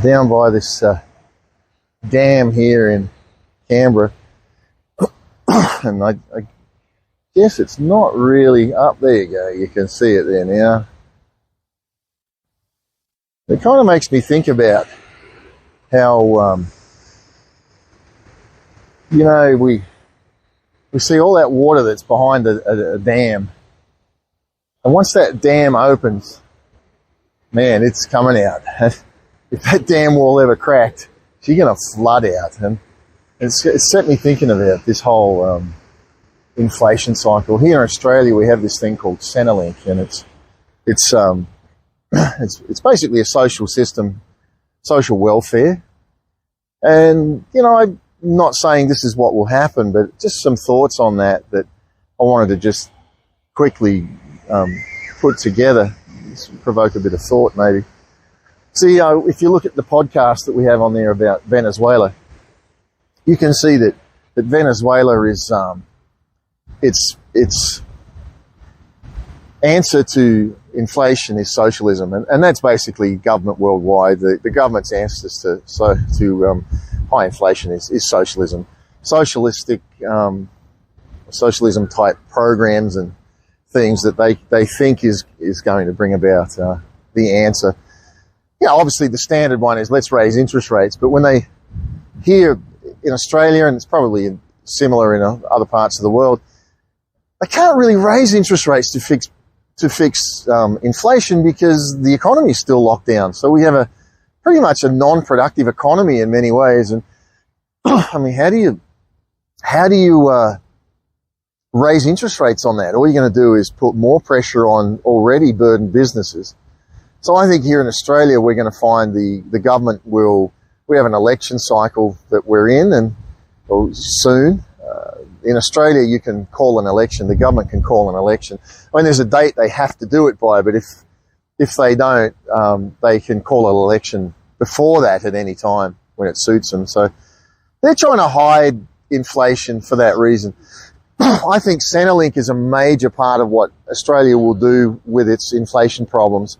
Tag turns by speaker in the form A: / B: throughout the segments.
A: down by this dam here in Canberra, and I guess it's not really up. There you go, you can see it there now. It kind of makes me think about how we see all that water that's behind a dam, and once that dam opens, man, it's coming out. If that dam wall ever cracked, she's going to flood out. And it's set me thinking about this whole inflation cycle. Here in Australia, we have this thing called Centrelink, and it's basically a social system, social welfare. And, I'm not saying this is what will happen, but just some thoughts on that I wanted to just quickly put together, just provoke a bit of thought maybe. See, if you look at the podcast that we have on there about Venezuela, you can see that Venezuela is its answer to inflation is socialism, and that's basically government worldwide. The government's answers to high inflation is socialism, socialism type programs and things that they think is going to bring about the answer. Obviously the standard one is let's raise interest rates, but when they hear in Australia, and it's probably similar in other parts of the world, they can't really raise interest rates to fix inflation because the economy is still locked down. So we have pretty much a non-productive economy in many ways. And I mean, how do you raise interest rates on that? All you're going to do is put more pressure on already burdened businesses. So I think here in Australia, we're going to find the government we have an election cycle that we're in, and soon. In Australia, you can call an election. The government can call an election. I mean, there's a date they have to do it by, but if they don't, they can call an election before that at any time when it suits them. So they're trying to hide inflation for that reason. I think Centrelink is a major part of what Australia will do with its inflation problems.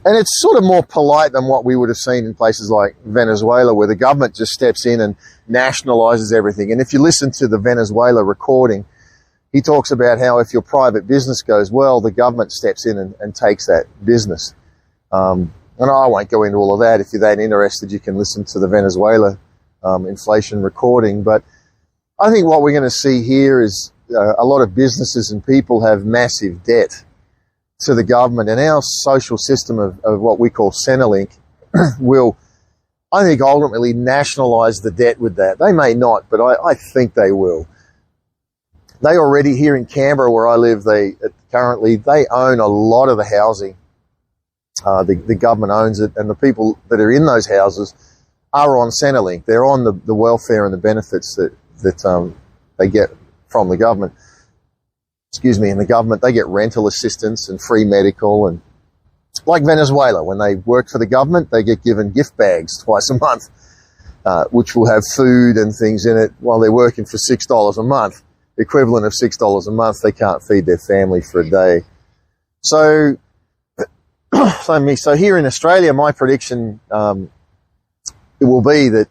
A: And it's sort of more polite than what we would have seen in places like Venezuela, where the government just steps in and nationalizes everything. And if you listen to the Venezuela recording, he talks about how if your private business goes well, the government steps in and takes that business. And I won't go into all of that. If you're that interested, you can listen to the Venezuela inflation recording. But I think what we're going to see here is a lot of businesses and people have massive debt to the government, and our social system of what we call Centrelink will, I think, ultimately nationalise the debt with that. They may not, but I think they will. They already, here in Canberra where I live, they own a lot of the housing. The government owns it, and the people that are in those houses are on Centrelink. They're on the welfare and the benefits that they get from the government. In the government, they get rental assistance and free medical, and like Venezuela, when they work for the government, they get given gift bags twice a month, which will have food and things in it while they're working for $6 a month, the equivalent of $6 a month. They can't feed their family for a day. So here in Australia, my prediction, it will be that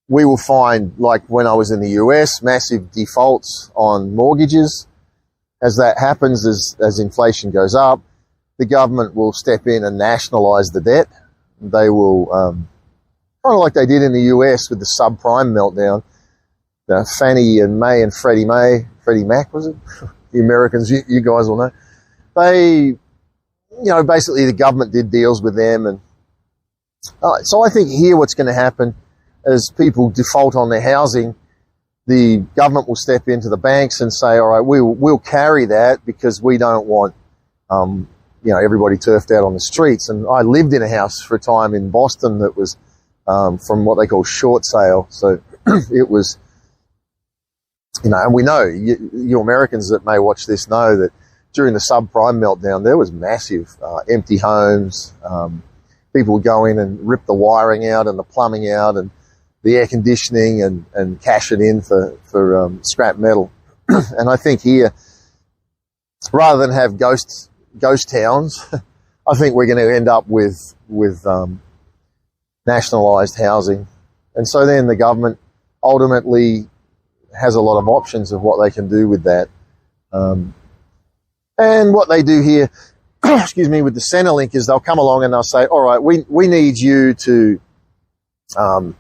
A: we will find, like when I was in the US, massive defaults on mortgages. As that happens, as inflation goes up, the government will step in and nationalise the debt. They will, kind of like they did in the US with the subprime meltdown, Fannie and May and Freddie Mac, was it? The Americans, you guys will know. They, basically the government did deals with them. And so I think here what's going to happen as people default on their housing, the government will step into the banks and say, all right, we'll carry that because we don't want, everybody turfed out on the streets. And I lived in a house for a time in Boston that was from what they call short sale. So it was, and we know, you Americans that may watch this know that during the subprime meltdown, there was massive empty homes. People would go in and rip the wiring out and the plumbing out and the air conditioning and cash it in for scrap metal. And I think here, rather than have ghost towns, I think we're going to end up with nationalised housing. And so then the government ultimately has a lot of options of what they can do with that. And what they do here, excuse me, with the Centrelink is they'll come along and they'll say, all right, we need you to, well,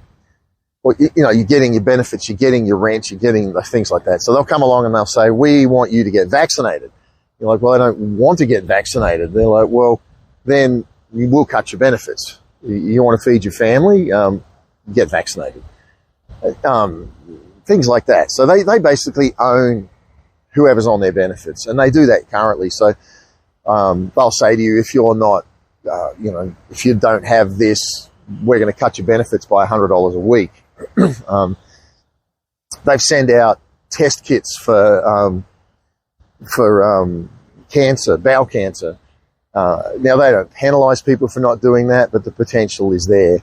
A: you know, you're getting your benefits, you're getting your rent, you're getting the things like that. So they'll come along and they'll say, we want you to get vaccinated. You're like, well, I don't want to get vaccinated. They're like, well, then you will cut your benefits. You want to feed your family, get vaccinated. Things like that. So they basically own whoever's on their benefits, and they do that currently. So they'll say to you, if you're not, you know, if you don't have this, we're going to cut your benefits by $100 a week. They've sent out test kits for cancer, bowel cancer. Now, they don't penalise people for not doing that, but the potential is there.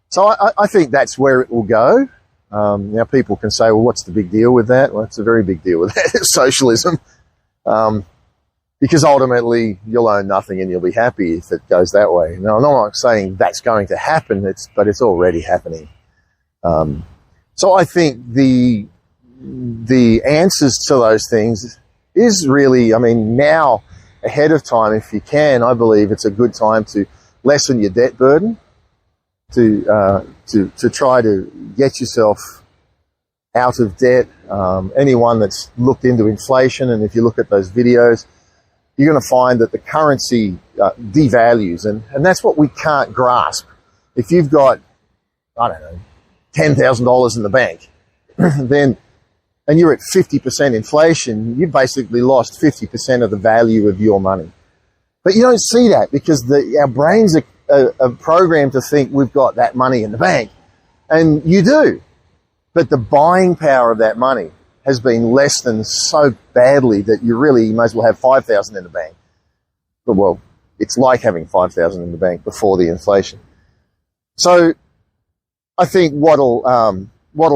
A: So I think that's where it will go. Now, people can say, well, what's the big deal with that? Well, it's a very big deal with that. It's socialism. Because ultimately, you'll own nothing and you'll be happy if it goes that way. Now, I'm not saying that's going to happen, but it's already happening. So I think the answers to those things is really, I mean, now, ahead of time, if you can, I believe it's a good time to lessen your debt burden, to try to get yourself out of debt. Anyone that's looked into inflation, and if you look at those videos, you're going to find that the currency devalues, and that's what we can't grasp. If you've got, I don't know, $10,000 in the bank, then, and you're at 50% inflation, you've basically lost 50% of the value of your money. But you don't see that because our brains are programmed to think we've got that money in the bank. And you do. But the buying power of that money has been less than so badly that you might as well have 5,000 in the bank. But, well, it's like having 5,000 in the bank before the inflation. So I think what'll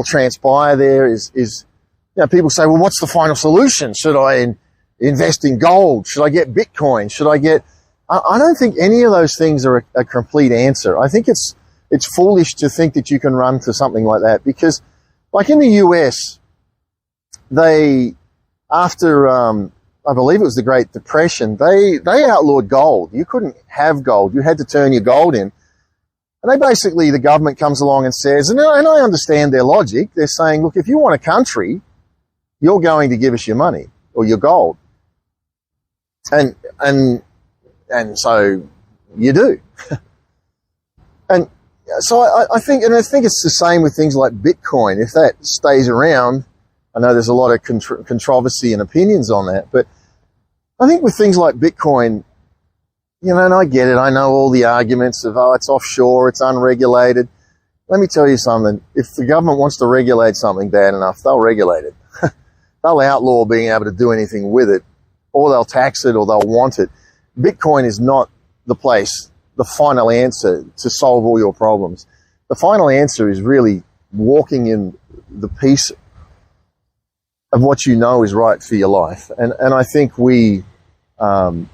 A: transpire there is, you know, people say, well, what's the final solution? Should I invest in gold? Should I get Bitcoin? Should I get... I don't think any of those things are a complete answer. I think it's foolish to think that you can run to something like that because, like in the US, after I believe it was the Great Depression, they outlawed gold. You couldn't have gold. You had to turn your gold in. And the government comes along and says, and I understand their logic, they're saying, look, if you want a country, you're going to give us your money or your gold. And so you do. And so I think it's the same with things like Bitcoin. If that stays around, I know there's a lot of controversy and opinions on that, but I think with things like Bitcoin, you know, and I get it, I know all the arguments of, oh, it's offshore, it's unregulated. Let me tell you something. If the government wants to regulate something bad enough, they'll regulate it. They'll outlaw being able to do anything with it, or they'll tax it, or they'll want it. Bitcoin is not the final answer to solve all your problems. The final answer is really walking in the peace of what you know is right for your life. And I think we're going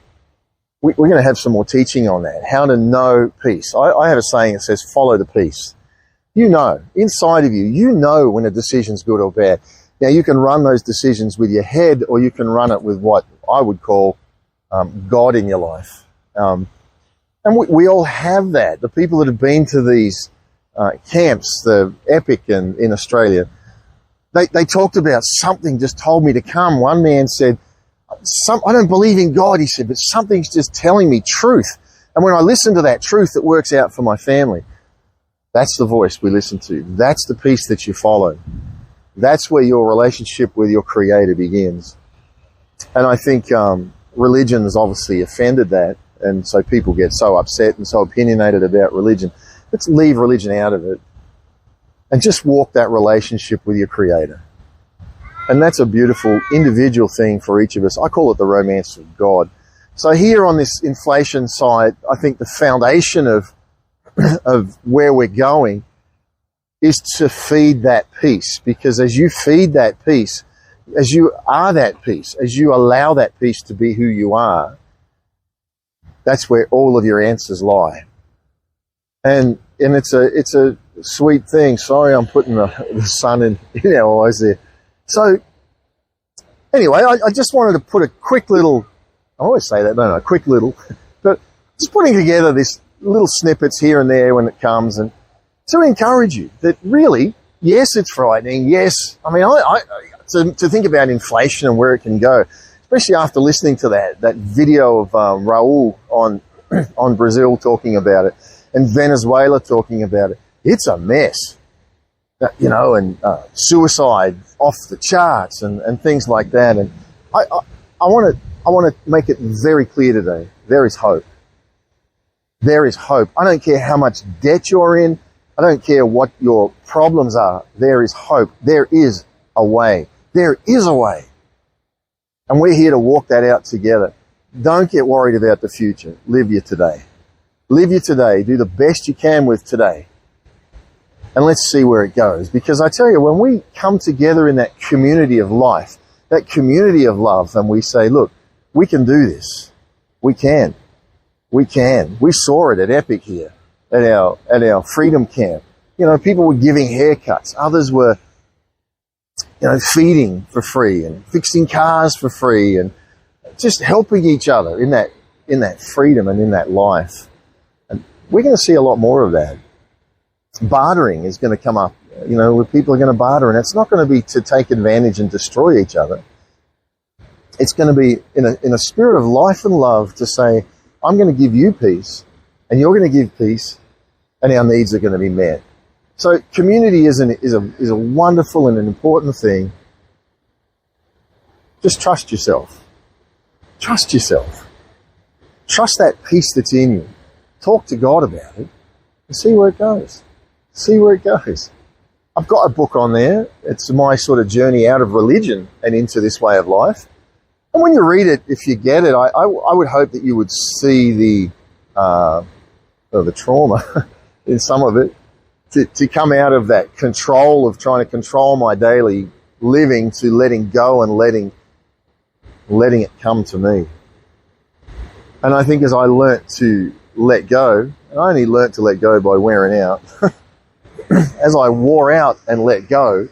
A: to have some more teaching on that, how to know peace. I have a saying that says, follow the peace. You know, inside of you, you know when a decision's good or bad. Now, you can run those decisions with your head, or you can run it with what I would call God in your life. And we all have that. The people that have been to these camps, the Epic in Australia, they talked about something just told me to come. One man said, I don't believe in God, he said, but something's just telling me truth. And when I listen to that truth, it works out for my family. That's the voice we listen to. That's the peace that you follow. That's where your relationship with your Creator begins. And I think religion has obviously offended that, and so people get so upset and so opinionated about religion. Let's leave religion out of it and just walk that relationship with your Creator. And that's a beautiful individual thing for each of us. I call it the romance of God. So here on this inflation side, I think the foundation of where we're going is to feed that peace. Because as you feed that peace, as you are that peace, as you allow that peace to be who you are, that's where all of your answers lie. And and it's a sweet thing. Sorry, I'm putting the sun in our eyes there. So anyway, I just wanted to put a quick little, I always say that, don't I? Quick little, but just putting together this little snippets here and there when it comes, and to encourage you that really, yes, it's frightening. Yes, I mean, to think about inflation and where it can go, especially after listening to that video of Raul on Brazil talking about it, and Venezuela talking about it. It's a mess, you know, and suicide off the charts and things like that. And I want to make it very clear today. There is hope. There is hope. I don't care how much debt you're in. I don't care what your problems are. There is hope. There is a way. There is a way. And we're here to walk that out together. Don't get worried about the future. Live your today. Live your today. Do the best you can with today. And let's see where it goes. Because I tell you, when we come together in that community of life, that community of love, and we say, look, we can do this. We can. We can. We saw it at Epic here, at our freedom camp. You know, people were giving haircuts. Others were, you know, feeding for free and fixing cars for free and just helping each other in that freedom and in that life. And we're going to see a lot more of that. Bartering is going to come up, you know, where people are going to barter, and it's not going to be to take advantage and destroy each other. It's going to be in a spirit of life and love to say, I'm going to give you peace and you're going to give peace, and our needs are going to be met. So community is a wonderful and an important thing. Just trust yourself. Trust yourself. Trust that peace that's in you. Talk to God about it and see where it goes. See where it goes. I've got a book on there. It's my sort of journey out of religion and into this way of life. And when you read it, if you get it, I would hope that you would see the trauma in some of it, to come out of that control of trying to control my daily living to letting go and letting it come to me. And I think as I learnt to let go, and I only learnt to let go by wearing out, as I wore out and let go,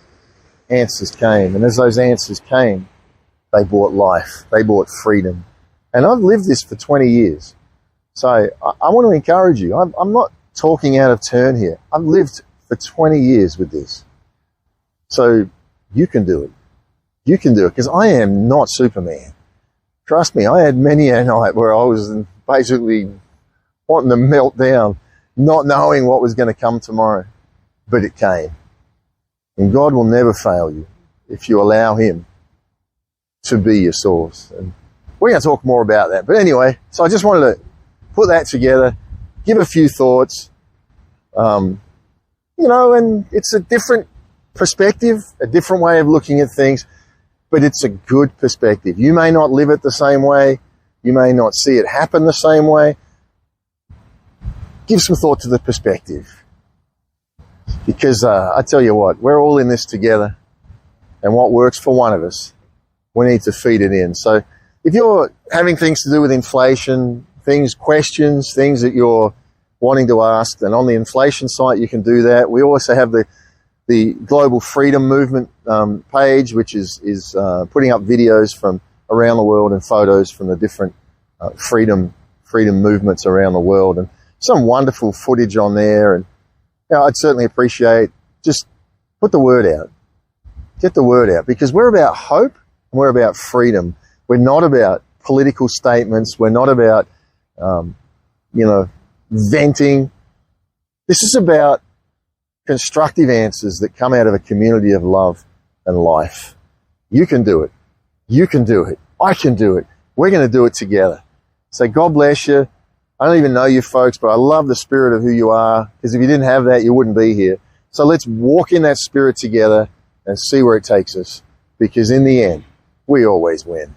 A: answers came. And as those answers came, they brought life. They brought freedom. And I've lived this for 20 years. So I want to encourage you. I'm not talking out of turn here. I've lived for 20 years with this. So you can do it. You can do it, because I am not Superman. Trust me, I had many a night where I was basically wanting to melt down, not knowing what was going to come tomorrow. But it came. And God will never fail you if you allow Him to be your source. And we're going to talk more about that. But anyway, so I just wanted to put that together, give a few thoughts. You know, and it's a different perspective, a different way of looking at things, but it's a good perspective. You may not live it the same way. You may not see it happen the same way. Give some thought to the perspective. Because I tell you what, we're all in this together, and what works for one of us, we need to feed it in. So if you're having things to do with inflation, questions, things that you're wanting to ask, then on the inflation site you can do that. We also have the Global Freedom Movement page, which is putting up videos from around the world and photos from the different freedom movements around the world, and some wonderful footage on there. And you know, I'd certainly appreciate, just put the word out. Get the word out, because we're about hope and we're about freedom. We're not about political statements. We're not about, venting. This is about constructive answers that come out of a community of love and life. You can do it. You can do it. I can do it. We're going to do it together. So God bless you. I don't even know you folks, but I love the spirit of who you are, because if you didn't have that, you wouldn't be here. So let's walk in that spirit together and see where it takes us, because in the end, we always win.